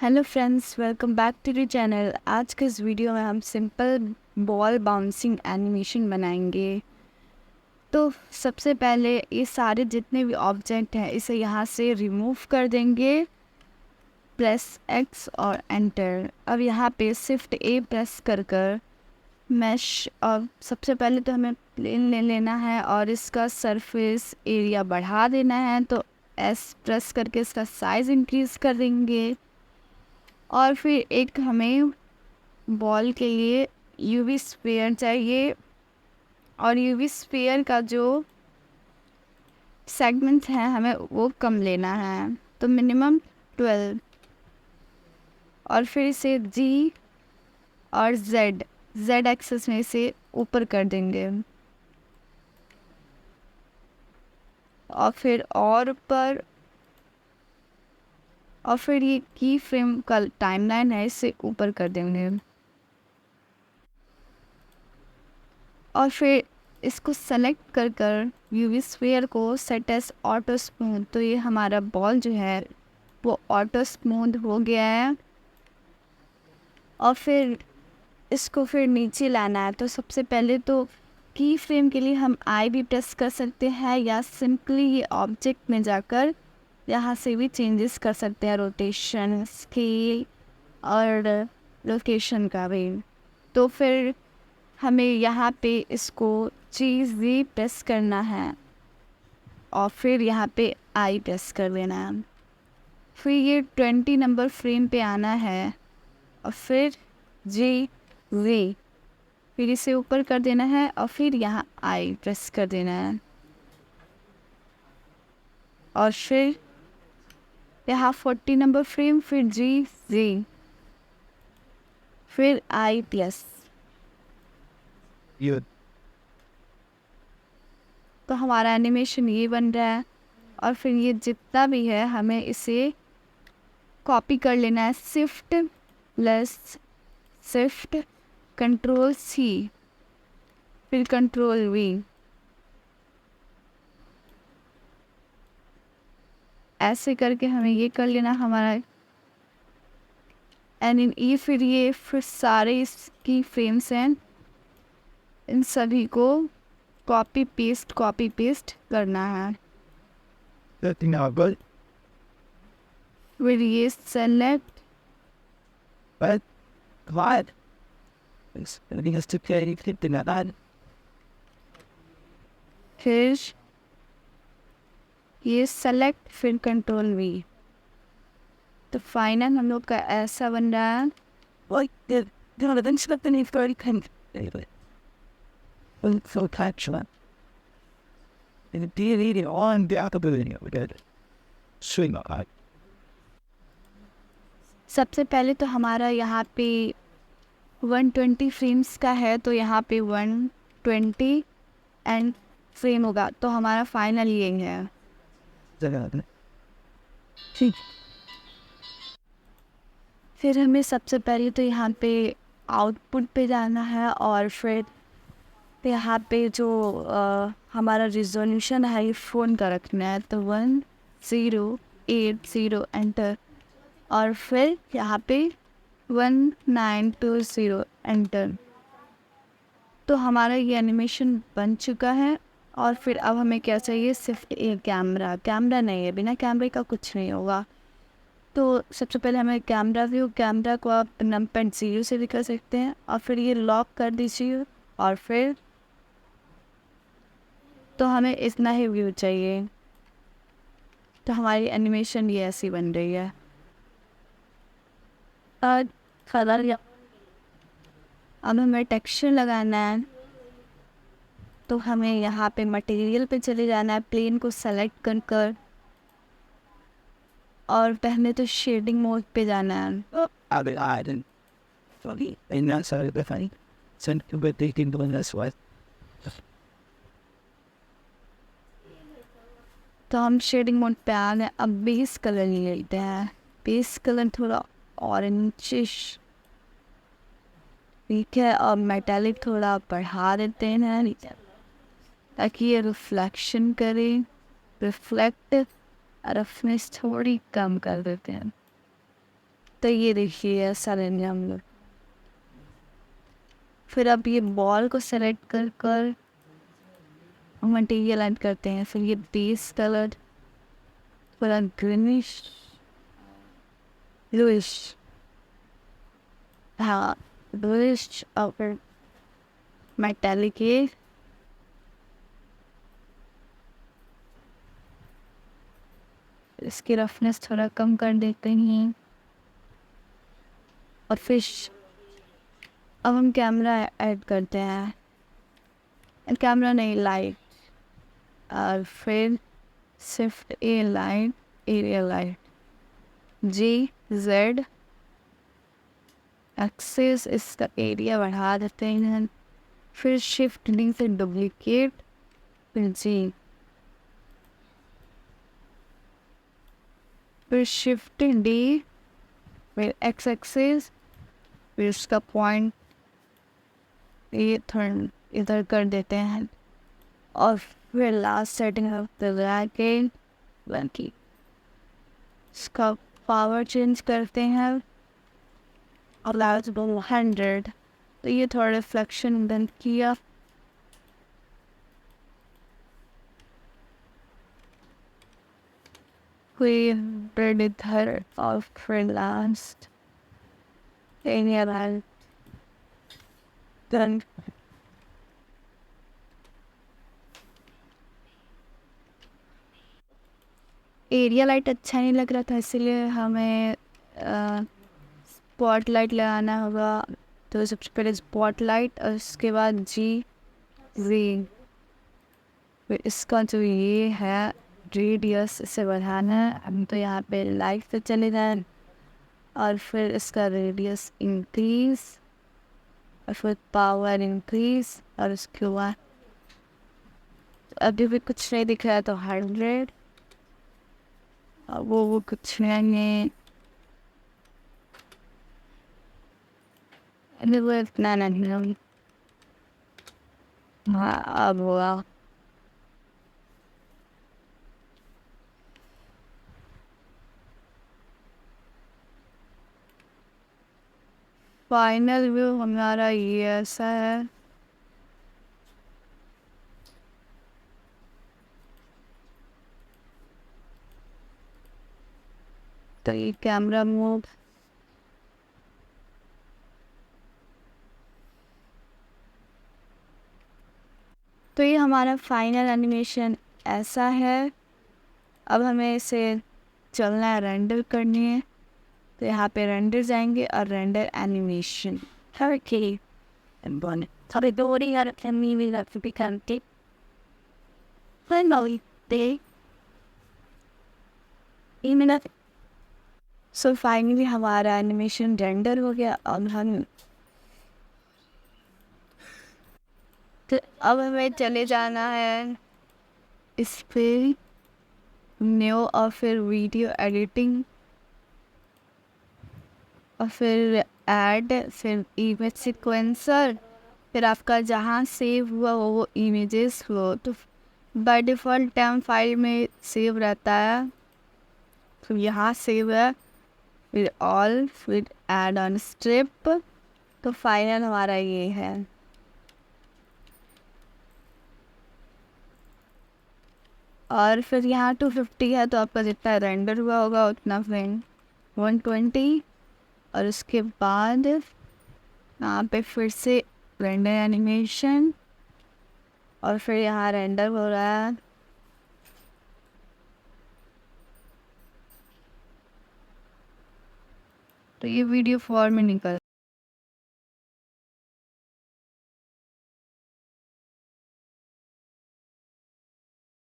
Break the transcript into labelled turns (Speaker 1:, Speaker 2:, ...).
Speaker 1: Hello friends, welcome back to the channel. आज के इस वीडियो में हम सिंपल बॉल बाउंसिंग एनिमेशन बनाएंगे। तो सबसे पहले ये सारे जितने भी ऑब्जेक्ट हैं इसे यहाँ से रिमूव कर देंगे। प्रेस एक्स और एंटर। अब यहाँ पे शिफ्ट ए प्रेस कर कर मैश, और सबसे पहले तो हमें प्लेन ले लेना है और इसका सरफेस एरिया बढ़ा देना है। तो एस प्रेस करके इसका साइज़ इंक्रीज़ कर देंगे। और फिर एक हमें बॉल के लिए यूवी स्फीयर चाहिए, और यूवी स्फीयर का जो सेगमेंट है हमें वो कम लेना है, तो मिनिमम 12। और फिर इसे जी और जेड जेड एक्सेस में इसे ऊपर कर देंगे, और फिर और ऊपर। और फिर ये की फ्रेम का टाइमलाइन है, इसे ऊपर कर देंगे। और फिर इसको सेलेक्ट कर कर यूवी स्फीयर को सेट एस ऑटो स्मूथ। तो ये हमारा बॉल जो है वो ऑटो स्मूथ हो गया है। और फिर इसको फिर नीचे लाना है। तो सबसे पहले तो की फ्रेम के लिए हम आई भी प्रेस कर सकते हैं, या सिंपली ये ऑब्जेक्ट में जाकर यहाँ से भी चेंजेस कर सकते हैं, रोटेशन, स्केल और लोकेशन का भी। तो फिर हमें यहाँ पे इसको चीज़ भी प्रेस करना है, और फिर यहाँ पे आई प्रेस कर लेना है। फिर ये 20 नंबर फ्रेम पे आना है, और फिर जी वी, फिर इसे ऊपर कर देना है, और फिर यहाँ आई प्रेस कर देना है। और फिर यहाँ 40 नंबर फ्रेम, फिर जी जी, फिर आई प्लस।
Speaker 2: You
Speaker 1: तो हमारा एनिमेशन ये बन रहा है। और फिर ये जितना भी है हमें इसे कॉपी कर लेना है। Shift plus shift control C, फिर कंट्रोल वी। ऐसे करके हमें ये कर लेना हमारा। एंड इन ये फिर सारे इसकी फ्रेम्स हैं, इन सभी को कॉपी पेस्ट करना है।
Speaker 2: think now good,
Speaker 1: फिर ये select,
Speaker 2: but glad. It's everything has to play clipped in that.
Speaker 1: फिर ये सेलेक्ट, फिर कंट्रोल वी। तो फाइनल हम लोग का ऐसा बन रहा है।
Speaker 2: Like the then select any 30 pen. So catch that. And the DVD on the ability we did. Swing up.
Speaker 1: सबसे पहले तो हमारा यहाँ पे 120 फ्रेम्स का है, तो यहाँ पे 120 एंड फ्रेम होगा। तो हमारा फाइनल ये है।
Speaker 2: ठीक
Speaker 1: फिर हमें सबसे पहले तो यहाँ पे आउटपुट पे जाना है, और फिर यहाँ पे जो हमारा रिजोल्यूशन है ये फ़ोन का रखना है। तो 1080 एंटर, और फिर यहाँ पे 1920 एंटर। तो हमारा ये एनिमेशन बन चुका है। और फिर अब हमें क्या चाहिए, सिर्फ एक कैमरा नहीं है, बिना कैमरे का कुछ नहीं होगा। तो सबसे पहले हमें कैमरा को आप नंबर 0 से भी कर सकते हैं, और फिर ये लॉक कर दीजिए। और फिर तो हमें इतना ही व्यू चाहिए। तो हमारी एनिमेशन ये ऐसी बन रही है। कलर, अब हमें टेक्सचर लगाना है। तो हमें यहाँ पे मटेरियल पे चले जाना है, प्लेन को सेलेक्ट कर कर, और पहले तो शेडिंग मोड पे जाना है।
Speaker 2: I'll be hard and funny. And that's how it's funny. Send to be taking doing this way.
Speaker 1: तो हम शेडिंग मोड पे आ गए। अब बेस कलर ले लेते हैं। बेस कलर थोड़ा ऑरेंजिश, ठीक है। और मेटालिक थोड़ा बढ़ा देते हैं ताकि ये रिफ्लेक्शन करे। रिफ्लेक्ट रफनेस थोड़ी कम कर देते हैं। तो ये देखिए ऐसा लेंगे हम लोग। फिर अब ये बॉल को सेलेक्ट कर कर मटेरियल ऐड करते हैं। फिर ये बेस कलर पूरा ग्रीनिश ब्लूइश, हाँ ब्लूइश और फिर मेटालिक ये। इसकी रफनेस थोड़ा कम कर देते हैं। और फिर अब हम कैमरा ऐड करते हैं, कैमरा नहीं लाइट, और फिर shift A light, area light, G Z axis, इसका एरिया बढ़ा देते हैं। फिर शिफ्ट डी से डुप्लीकेट, फिर जी, फिर शिफ्ट डी, फिर एक्स एक्सेस, फिर उसका पॉइंट ये थोड़ा इधर कर देते हैं। और फिर last setting of the racket बल्कि इसका पावर चेंज करते हैं और लास्ट 100। तो ये थोड़ा रिफ्लेक्शन बंद किया। कोई ब्रेड इधर और फिर last area done. Area light अच्छा नहीं लग रहा था, इसलिए हमें स्पॉट लाइट लगाना होगा। तो सबसे पहले स्पॉट लाइट और उसके बाद जी जी, फिर इसका जो ये है रेडियस इसे बढ़ाना है। हम तो यहाँ पे लाइट से चले जाए और फिर इसका रेडियस इंक्रीज और फिर पावर इंक्रीज और उसके बाद अभी भी कुछ नहीं दिख रहा है तो 100 और वो कुछ नहीं है। अभी वो इतना नहीं। हाँ अब हुआ। फाइनल व्यू हमारा ये ऐसा है। तो ये कैमरा मूव, तो ये हमारा फाइनल एनिमेशन ऐसा है। अब हमें इसे चलना है, रेंडर करनी है। तो यहाँ पे रेंडर जाएंगे और रेंडर एनिमेशन हरके बन थोड़ी दूरी यार कमी भी लग भी करते finally they E minute. So finally हमारा एनिमेशन रेंडर हो गया। अब हम तो अब हमें चले जाना है इस पे न्यू और फिर वीडियो एडिटिंग और फिर ऐड, फिर इमेज सीक्वेंसर, फिर आपका जहाँ सेव हुआ वो इमेजेस हो तो बाय डिफ़ॉल्ट टेम फाइल में सेव रहता है। तो यहाँ सेव है, फिर ऑल, फिर ऐड ऑन स्ट्रिप। तो फाइनल हमारा ये है। और फिर यहाँ 250 है तो आपका जितना रेंडर हुआ होगा उतना फिर 120। और उसके बाद यहाँ पे फिर से रेंडर एनिमेशन और फिर यहाँ रेंडर हो रहा है। तो ये वीडियो 4 में निकल